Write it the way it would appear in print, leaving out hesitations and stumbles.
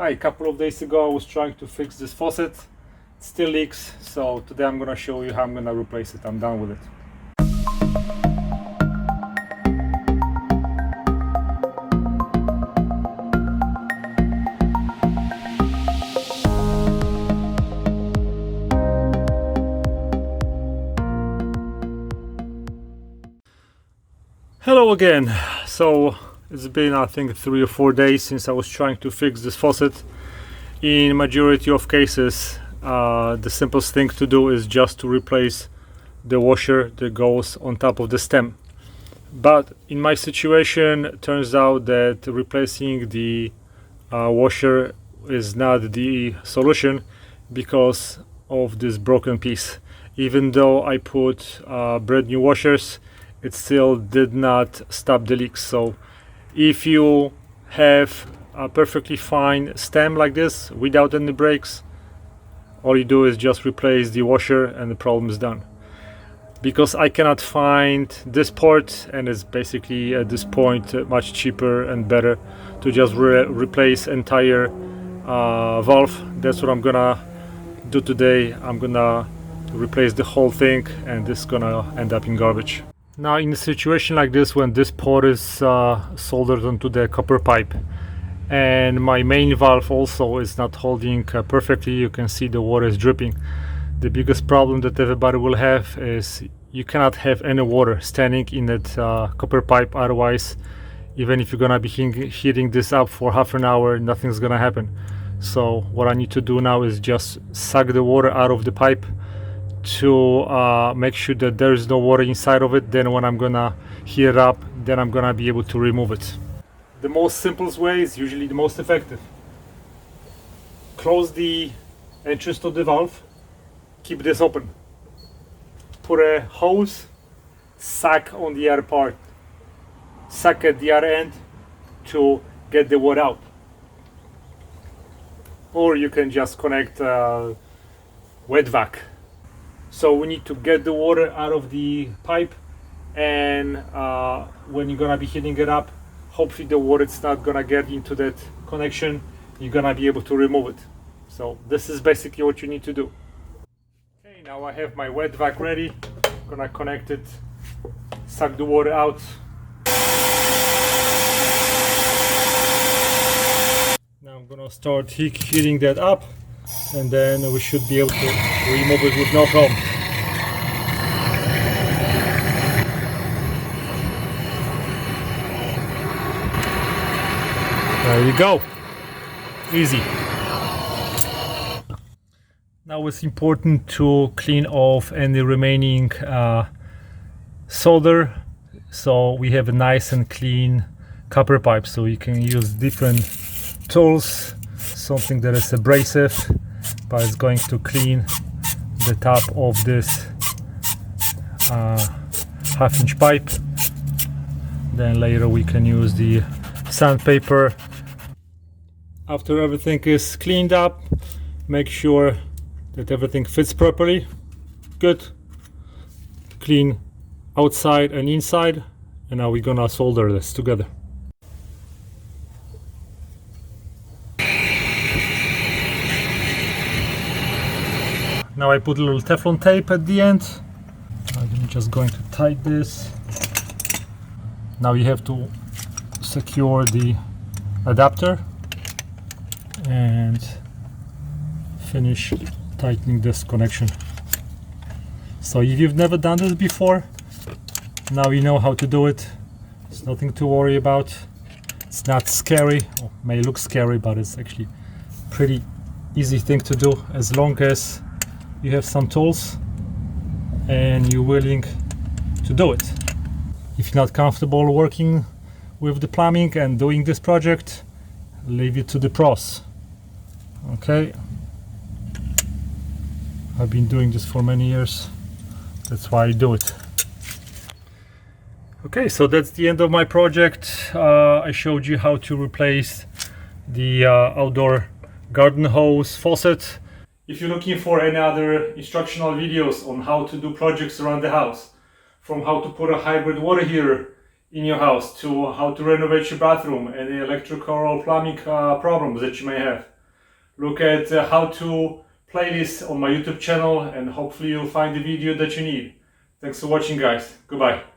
Hi, a couple of days ago I was trying to fix this faucet. It still leaks, so today I'm gonna show you how I'm gonna replace it. I'm done with it. Hello again. So it's been, I think, 3 or 4 days since I was trying to fix this faucet. In majority of cases, the simplest thing to do is just to replace the washer that goes on top of the stem. But in my situation, it turns out that replacing the washer is not the solution because of this broken piece. Even though I put brand new washers, it still did not stop the leaks. So if you have a perfectly fine stem like this without any breaks, all you do is just replace the washer and the problem is done. Because I cannot find this port, and it's basically at this point much cheaper and better to just replace entire valve. That's what I'm gonna do today. I'm gonna replace the whole thing, and this is gonna end up in garbage. Now, in a situation like this, when this port is soldered onto the copper pipe and my main valve also is not holding perfectly, you can see the water is dripping. The biggest problem that everybody will have is you cannot have any water standing in that copper pipe. Otherwise, even if you're gonna be heating this up for half an hour, nothing's gonna happen. So what I need to do now is just suck the water out of the pipe to make sure that there is no water inside of it. Then when I'm gonna heat it up, then I'm gonna be able to remove it. The most simplest way is usually the most effective. Close the entrance to the valve, keep this open, put a hose, suck on the other part, suck at the other end to get the water out. Or you can just connect wet vac. So we need to get the water out of the pipe, and when you're gonna be heating it up, hopefully the water is not gonna get into that connection. You're gonna be able to remove it. So this is basically what you need to do. Okay, now I have my wet vac ready. I'm gonna connect it, suck the water out. Now I'm gonna start heating that up, and then we should be able to remove it with no problem. There you go. Easy. Now it's important to clean off any remaining solder, so we have a nice and clean copper pipe. So you can use different tools, something that is abrasive, but it's going to clean the top of this half-inch pipe. Then later we can use the sandpaper. After everything is cleaned up, make sure that everything fits properly. Good. Clean outside and inside, and now we're gonna solder this together. Now I put a little Teflon tape at the end. I'm just going to tie this. Now you have to secure the adapter and finish tightening this connection. So if you've never done this before, now you know how to do it. It's nothing to worry about. It's not scary, or may look scary, but it's actually pretty easy thing to do as long as you have some tools and you're willing to do it. If you're not comfortable working with the plumbing and doing this project, leave it to the pros. Okay, I've been doing this for many years, that's why I do it. Okay, so that's the end of my project. I showed you how to replace the outdoor garden hose faucet. If you're looking for any other instructional videos on how to do projects around the house, from how to put a hybrid water heater in your house to how to renovate your bathroom, any electrical or plumbing problems that you may have, look at how to playlist on my YouTube channel, and hopefully you'll find the video that you need. Thanks for watching, guys. Goodbye.